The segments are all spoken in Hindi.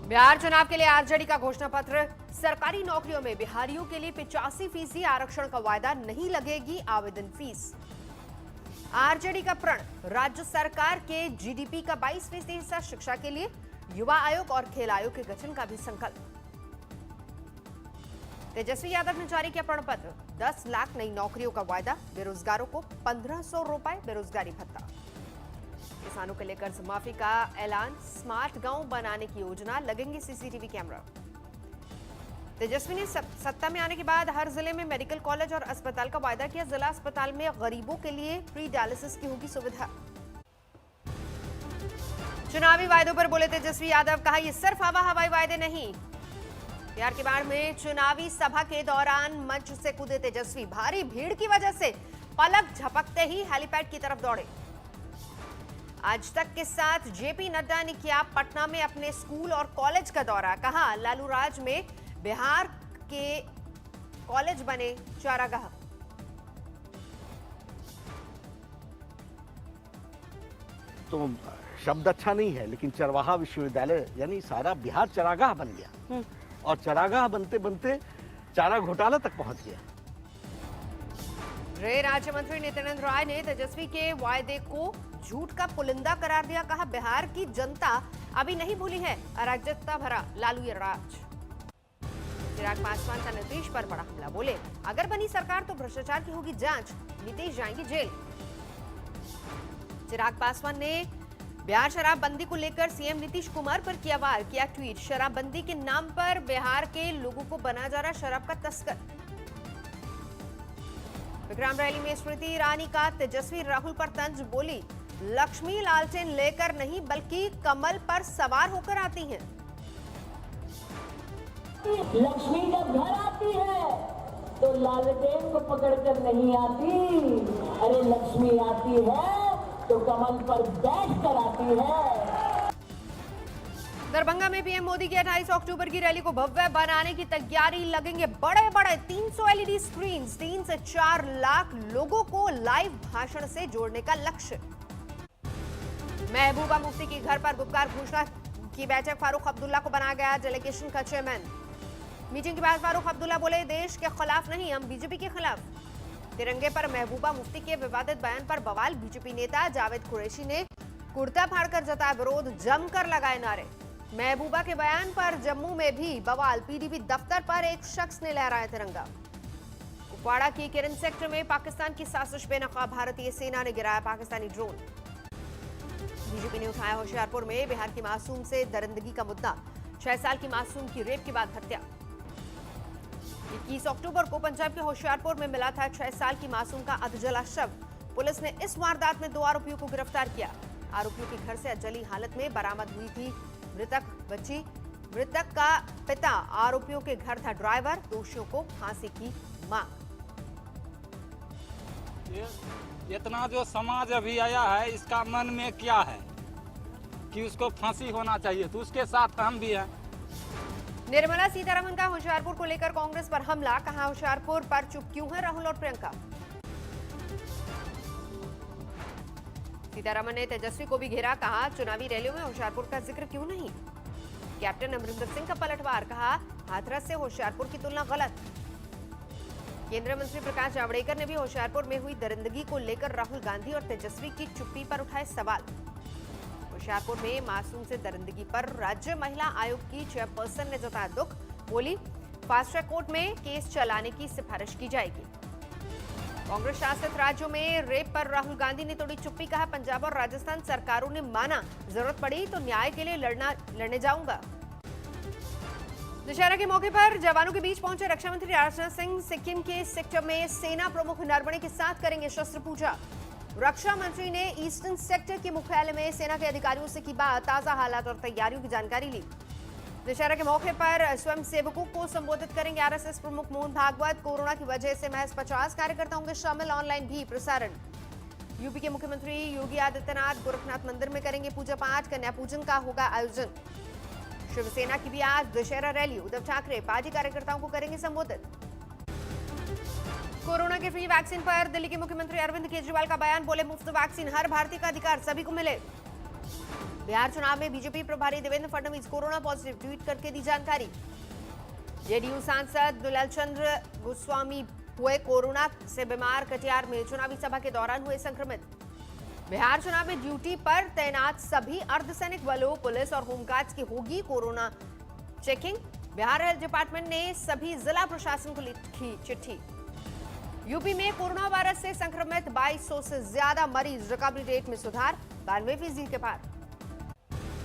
बिहार चुनाव के लिए आरजेडी का घोषणा पत्र। सरकारी नौकरियों में बिहारियों के लिए 85% आरक्षण का वायदा, नहीं लगेगी आवेदन फीस। आरजेडी का प्रण, राज्य सरकार के जीडीपी का 22% हिस्सा शिक्षा के लिए। युवा आयोग और खेल आयोग के गठन का भी संकल्प। तेजस्वी यादव ने जारी किया प्रण पत्र, 10 लाख नई नौकरियों का वायदा, बेरोजगारों को 1500 रुपए बेरोजगारी भत्ता। किसानों के लिए कर्ज माफी का ऐलान, स्मार्ट गांव बनाने की योजना, लगेंगे सीसीटीवी कैमरा। तेजस्वी ने सत्ता में आने के बाद हर जिले में मेडिकल कॉलेज और अस्पताल का वायदा किया। जिला अस्पताल में गरीबों के लिए फ्री डायलिसिस की होगी सुविधा। चुनावी वायदों पर बोले तेजस्वी यादव, कहा ये सिर्फ हवाई वायदे नहीं। बिहार के बाढ़ में चुनावी सभा के दौरान मंच से कूदे तेजस्वी, भारी भीड़ की वजह से पलक झपकते ही हेलीपैड की तरफ दौड़े। आज तक के साथ जेपी नड्डा ने किया पटना में अपने स्कूल और कॉलेज का दौरा, कहा लालू राज में बिहार के कॉलेज बने चारागाह। तो शब्द अच्छा नहीं है, लेकिन चरवाहा विश्वविद्यालय यानी सारा बिहार चरागाह बन गया और चरागाह बनते बनते चारा घोटाला तक पहुंच गया। गृह राज्य मंत्री नित्यानंद राय ने तेजस्वी के वायदे को झूठ का पुलिंदा करार दिया, कहा बिहार की जनता अभी नहीं भूली है अराजकता भरा लालू राज। चिराग पासवान का नीतीश पर बड़ा हमला, बोले अगर बनी सरकार तो भ्रष्टाचार की होगी जांच, नीतीश जाएंगे जेल। चिराग पासवान ने बिहार शराबबंदी को लेकर सीएम नीतीश कुमार पर किया वार, किया ट्वीट, शराबबंदी के नाम पर बिहार के लोगों को बना जा रहा शराब का तस्कर। विक्रम रैली में स्मृति ईरानी का तेजस्वी राहुल पर तंज, बोली लक्ष्मी लालटेन लेकर नहीं बल्कि कमल पर सवार होकर आती हैं। लक्ष्मी जब घर आती है तो लालटेन को पकड़कर नहीं आती, अरे लक्ष्मी आती है तो कमल पर बैठकर आती है। दरभंगा में पीएम मोदी की 28 अक्टूबर की रैली को भव्य बनाने की तैयारी, लगेंगे बड़े बड़े 300 एलईडी स्क्रीन, 3 से 4 लाख लोगों को लाइव भाषण से जोड़ने का लक्ष्य। महबूबा मुफ्ती की घर पर गुप्तकार घोषणा की बैठक, फारूक अब्दुल्ला को बनाया गया डेलीगेशन का चेयरमैन। मीटिंग के बाद फारूक अब्दुल्ला बोले देश के खिलाफ नहीं, हम बीजेपी के खिलाफ। तिरंगे पर महबूबा मुफ्ती के विवादित बयान पर बवाल, बीजेपी नेता जावेद कुरैशी ने कुर्ता फाड़कर जताया विरोध, जमकर लगाए नारे। महबूबा के बयान पर जम्मू में भी बवाल, पीडीपी दफ्तर पर एक शख्स ने लहराया तिरंगा। कुपवाड़ा की किरण सेक्टर में पाकिस्तान की साजिश बेनकाब, भारतीय सेना ने गिराया पाकिस्तानी ड्रोन। बीजेपी ने उठाया होशियारपुर में बिहार की मासूम से दरिंदगी का मुद्दा, 6 साल की मासूम की रेप के बाद हत्या। 21 अक्टूबर को पंजाब के होशियारपुर में मिला था 6 साल की मासूम का अधजला शव। पुलिस ने इस वारदात में 2 आरोपियों को गिरफ्तार किया। आरोपियों के घर से जली हालत में बरामद हुई थी मृतक बच्ची। मृतक का पिता आरोपियों के घर था ड्राइवर, दोषियों को फांसी की मांग। इतना जो समाज अभी आया है, इसका मन में क्या है कि उसको फांसी होना चाहिए, तो उसके साथ हम भी हैं। निर्मला सीतारमण का होशियारपुर को लेकर कांग्रेस पर हमला, कहा होशियारपुर पर चुप क्यों है राहुल और प्रियंका। सीतारमण ने तेजस्वी को भी घेरा, कहा चुनावी रैलियों में होशियारपुर का जिक्र क्यों नहीं। कैप्टन अमरिंदर सिंह का पलटवार, कहा हाथरस से होशियारपुर की तुलना गलत। केंद्रीय मंत्री प्रकाश जावड़ेकर ने भी होशियारपुर में हुई दरिंदगी को लेकर राहुल गांधी और तेजस्वी की चुप्पी पर उठाए सवाल। होशियारपुर में मासूम से दरिंदगी पर राज्य महिला आयोग की चेयरपर्सन ने जताया दुख, बोली फास्ट ट्रैक कोर्ट में केस चलाने की सिफारिश की जाएगी। कांग्रेस शासित राज्यों में रेप पर राहुल गांधी ने तोड़ी चुप्पी, कहा पंजाब और राजस्थान सरकारों ने माना, जरूरत पड़ी तो न्याय के लिए लड़ने जाऊंगा। दशहरा के मौके पर जवानों के बीच पहुंचे रक्षा मंत्री राजनाथ सिंह, सिक्किम के सेक्टर में सेना प्रमुख नरवणे के साथ करेंगे शस्त्र पूजा। रक्षा मंत्री ने ईस्टर्न सेक्टर के मुख्यालय में सेना के अधिकारियों से की बात, ताजा हालात और तैयारियों की जानकारी ली। दशहरा के मौके पर स्वयं सेवकों को संबोधित करेंगे आरएसएस प्रमुख मोहन भागवत। कोरोना की वजह से महज 50 कार्यकर्ता होंगे शामिल, ऑनलाइन भी प्रसारण। यूपी के मुख्यमंत्री योगी आदित्यनाथ गोरखनाथ मंदिर में करेंगे पूजा पाठ, कन्या पूजन का होगा आयोजन। शिवसेना की भी आज दशहरा रैली, उद्धव ठाकरे पार्टी कार्यकर्ताओं को करेंगे संबोधित। कोरोना के फ्री वैक्सीन पर दिल्ली के मुख्यमंत्री अरविंद केजरीवाल का बयान, बोले मुफ्त वैक्सीन हर भारतीय का अधिकार, सभी को मिले। बिहार चुनाव में बीजेपी प्रभारी Devendra Fadnavis corona positive, tweet करके दी जानकारी। जेडीयू सांसद दुलाल चंद्र गोस्वामी हुए कोरोना से बीमार, कटिहार में चुनावी सभा के दौरान हुए संक्रमित। बिहार चुनाव में ड्यूटी पर तैनात सभी अर्धसैनिक बलों, पुलिस और होमगार्ड्स की होगी corona checking. Bihar health department ने सभी जिला प्रशासन को लिखी चिट्ठी। यूपी में कोरोना वायरस से संक्रमित 2200 से ज्यादा मरीज, रिकवरी रेट में सुधार 92% के पार।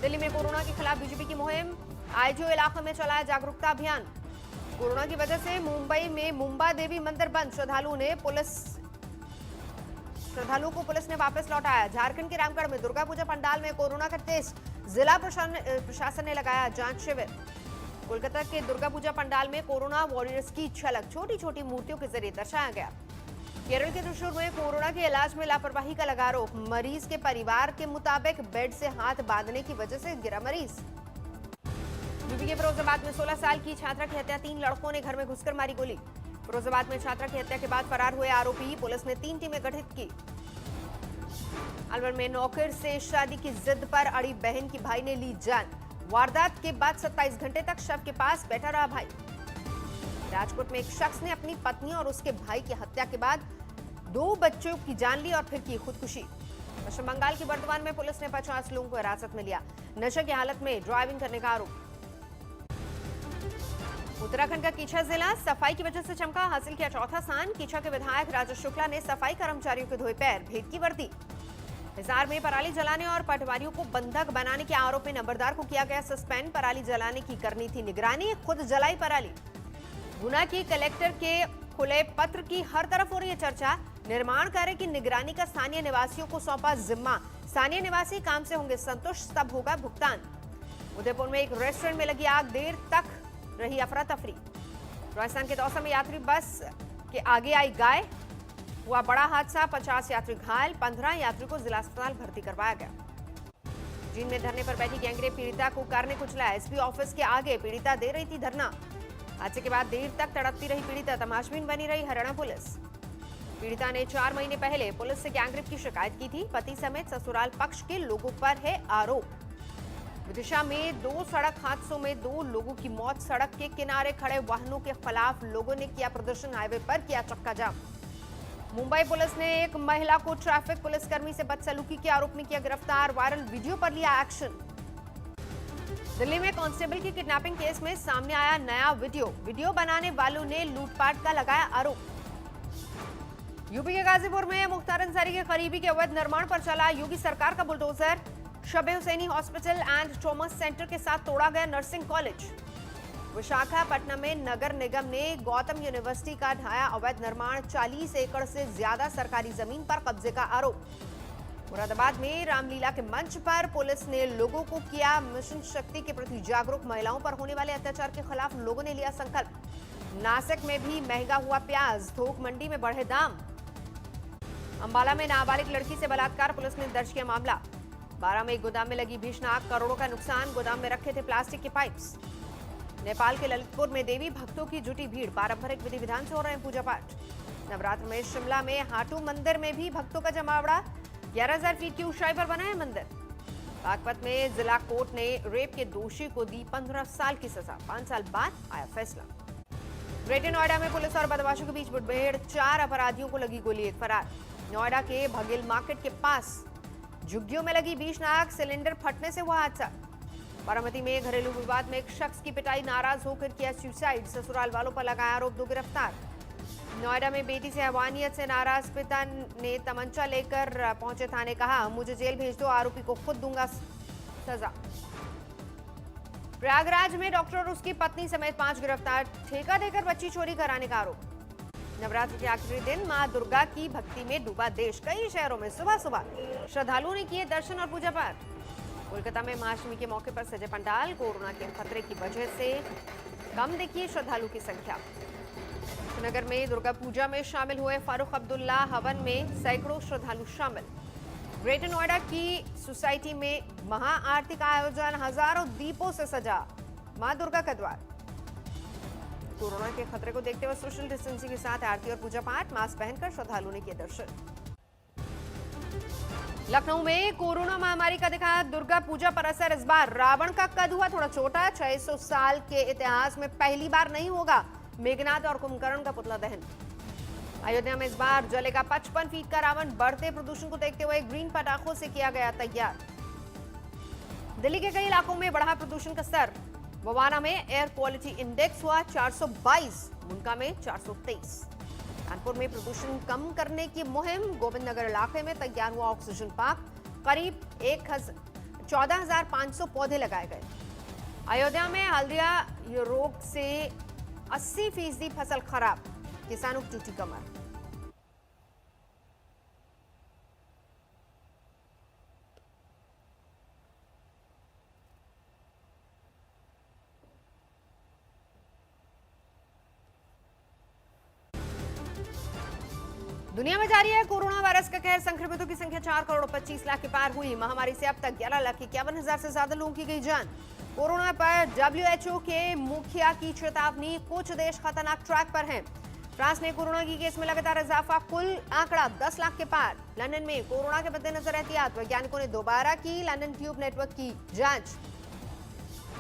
दिल्ली में कोरोना के खिलाफ बीजेपी की मुहिम, आईजीओ इलाकों में चलाया जागरूकता अभियान। कोरोना की वजह से मुंबई में मुंबा देवी मंदिर बंद, श्रद्धालुओं को पुलिस ने वापस लौटाया। झारखंड के रामगढ़ में दुर्गा पूजा पंडाल में कोरोना का टेस्ट, जिला प्रशासन ने लगाया जांच शिविर। कोलकाता के दुर्गा पूजा पंडाल में कोरोना वॉरियर्स की झलक छोटी छोटी मूर्तियों के जरिए दर्शाया गया। केरल के त्रिशूर में कोरोना के इलाज में लापरवाही का लगा आरोप, मरीज के परिवार के मुताबिक बेड से हाथ बांधने की वजह से गिरा मरीज। यूपी के फिरोजाबाद में 16 साल की छात्रा की हत्या, 3 लड़कों ने घर में घुसकर मारी गोली। फिरोजाबाद में छात्रा की हत्या के बाद फरार हुए आरोपी, पुलिस ने 3 टीमें गठित की। अलवर में नौकर से शादी की जिद पर अड़ी बहन की भाई ने ली जान, वारदात के बाद 27 घंटे तक शव के पास बैठा रहा भाई। राजकोट में एक शख्स ने अपनी पत्नी और उसके भाई की हत्या के बाद 2 बच्चों की जान ली और फिर की खुदकुशी। पश्चिम बंगाल के बर्धमान में पुलिस ने 50 लोगों को हिरासत में लिया, नशे की हालत में ड्राइविंग करने का आरोप। उत्तराखंड का कीछा जिला सफाई की वजह से चमका, हासिल किया चौथा स्थान। कीछा के विधायक राजेश शुक्ला ने सफाई कर्मचारियों के धोए पैर, भेद की वर्दी। हिसार में पराली जलाने और पटवारियों को बंधक बनाने के आरोप में नंबरदार को किया गया सस्पेंड, पराली जलाने की करनी थी निगरानी, खुद जलाई पराली। गुना की कलेक्टर के खुले पत्र की हर तरफ हो रही है चर्चा, निर्माण कार्य की निगरानी का स्थानीय निवासियों को सौंपा जिम्मा, स्थानीय निवासी काम से होंगे संतुष्ट तब होगा भुगतान। उदयपुर में एक रेस्टोरेंट में लगी आग, देर तक रही अफरा तफरी। राजस्थान के दौसा में यात्री बस के आगे आई गाय, हुआ बड़ा हादसा, 50 यात्री घायल, 15 यात्री को जिला अस्पताल भर्ती करवाया गया। जींद में धरने पर बैठी गैंगरेप पीड़िता को कार ने कुचला, एसपी ऑफिस के आगे पीड़िता दे रही थी धरना। हादसे के बाद देर तक तड़पती रही पीड़िता, तमाशबीन बनी रही हरियाणा पुलिस। पीड़िता ने 4 महीने पहले पुलिस से गैंगरेप की शिकायत की थी, पति समेत ससुराल पक्ष के लोगों पर है आरोप। विदिशा में 2 सड़क हादसों में 2 लोगों की मौत, सड़क के किनारे खड़े वाहनों के खिलाफ लोगों ने किया प्रदर्शन, हाईवे पर किया चक्का जाम। मुंबई पुलिस ने एक महिला को ट्रैफिक पुलिसकर्मी से बदसलूकी के आरोप में किया गिरफ्तार, वायरल वीडियो पर लिया एक्शन। दिल्ली में कांस्टेबल की किडनैपिंग केस में सामने आया नया वीडियो बनाने वालों ने लूटपाट का लगाया आरोप। यूपी के गाजीपुर में मुख्तार अंसारी के करीबी के अवैध निर्माण पर चला योगी सरकार का bulldozer, Shabe Husaini hospital and trauma centre के साथ तोड़ा गया नर्सिंग कॉलेज। विशाखापट्टनम में नगर निगम ने गौतम यूनिवर्सिटी का ढाया अवैध निर्माण, 40 एकड़ से ज्यादा सरकारी जमीन पर कब्जे का आरोप। मुरादाबाद में रामलीला के मंच पर पुलिस ने लोगों को किया मिशन शक्ति के प्रति जागरूक, महिलाओं पर होने वाले अत्याचार के खिलाफ लोगों ने लिया संकल्प। नासिक में भी महंगा हुआ प्याज, थोक मंडी में बढ़े दाम। अंबाला में नाबालिग लड़की से बलात्कार, पुलिस ने दर्ज किया मामला। 12 में एक गोदाम में लगी भीषण आग, करोड़ों का नुकसान, गोदाम में रखे थे प्लास्टिक के पाइप्स। नेपाल के ललितपुर में देवी भक्तों की जुटी भीड़, पारंपरिक विधि विधान से हो रहे हैं पूजा पाठ। नवरात्र में शिमला में हाटू मंदिर में भी भक्तों का जमावड़ा, 11,000 फीट की ऊंचाई पर बना है मंदिर। बागपत में जिला कोर्ट ने रेप के दोषी को दी 15 साल की सजा, 5 साल बाद आया फैसला। ग्रेटर नोएडा में पुलिस और बदमाशों के बीच मुठभेड़, 4 अपराधियों को लगी गोली, एक फरार। नोएडा के भगेल मार्केट के पास झुग्गियों में लगी भीषण आग, सिलेंडर फटने से हुआ हादसा। बारामती में घरेलू विवाद में एक शख्स की पिटाई, नाराज होकर किया सुसाइड, ससुराल वालों पर लगाया आरोप, 2 गिरफ्तार। नोएडा में बेटी से हैवानियत से नाराज पिता ने तमंचा लेकर पहुंचे थाने, कहा मुझे जेल भेज दो, आरोपी को खुद दूंगा सजा। प्रयागराज में डॉक्टर और उसकी पत्नी समेत 5 गिरफ्तार, ठेका देकर बच्ची चोरी कराने का आरोप। नवरात्र के आखिरी दिन मां दुर्गा की भक्ति में डूबा देश, कई शहरों में सुबह सुबह श्रद्धालुओं ने किए दर्शन और पूजा पाठ। कोलकाता में महाअष्टमी के मौके पर सजे पंडाल, कोरोना के खतरे की वजह से कम दिखी श्रद्धालु की संख्या। नगर में दुर्गा पूजा में शामिल हुए फारूक अब्दुल्ला, हवन में सैकड़ों श्रद्धालु शामिल। ग्रेटर नोएडा की सोसाइटी में महाआरती का आयोजन, हजारों दीपों से सजा मां दुर्गा का द्वार। कोरोना के खतरे को देखते हुए सोशल डिस्टेंसिंग के साथ आरती और पूजा पाठ, मास्क पहनकर श्रद्धालुओं ने किए दर्शन। लखनऊ में कोरोना महामारी का दिखा दुर्गा पूजा पर असर। इस बार रावण का कद हुआ थोड़ा छोटा। 600 साल के इतिहास में पहली बार नहीं होगा मेघनाथ और कुंभकर्ण का पुतला दहन। अयोध्या में इस बार जलेगा 55 फीट का रावण। बढ़ते प्रदूषण को देखते हुए ग्रीन पटाखों से किया गया तैयार। दिल्ली के कई इलाकों में बढ़ा प्रदूषण का स्तर। बवाना में एयर क्वालिटी इंडेक्स हुआ 422, मुनका में 423। कानपुर में प्रदूषण कम करने की मुहिम। गोविंदनगर इलाके में तैयार हुआ ऑक्सीजन पार्क। करीब 14,500 पौधे लगाए गए। अयोध्या में हल्दिया रोग से 80% फसल खराब। किसानों की टूटी कमर। दुनिया में जारी है कोरोना वायरस का कहर। संक्रमितों की संख्या 4 करोड़ 25 लाख के पार हुई। महामारी से अब तक 11,51,000 से ज्यादा लोगों की गई जान। कोरोना पर WHO के मुखिया की चेतावनी। कुछ देश खतरनाक ट्रैक पर हैं। फ्रांस में कोरोना की केस में लगातार इजाफा। कुल आंकड़ा 10 लाख के पार। लंदन में कोरोना के मद्देनजर एहतियात। वैज्ञानिकों ने दोबारा की लंदन ट्यूब नेटवर्क की जांच।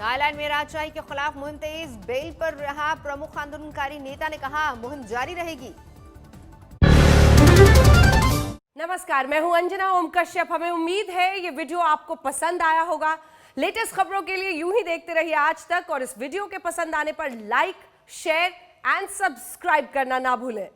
थाईलैंड में राजशाही के खिलाफ मुहिम तेज। बेल पर रहा प्रमुख आंदोलनकारी नेता ने कहा मुहिम जारी रहेगी। नमस्कार, मैं हूं अंजना ओम कश्यप। हमें उम्मीद है ये वीडियो आपको पसंद आया होगा। लेटेस्ट खबरों के लिए यूं ही देखते रहिए आज तक और इस वीडियो के पसंद आने पर लाइक, शेयर एंड सब्सक्राइब करना ना भूलें।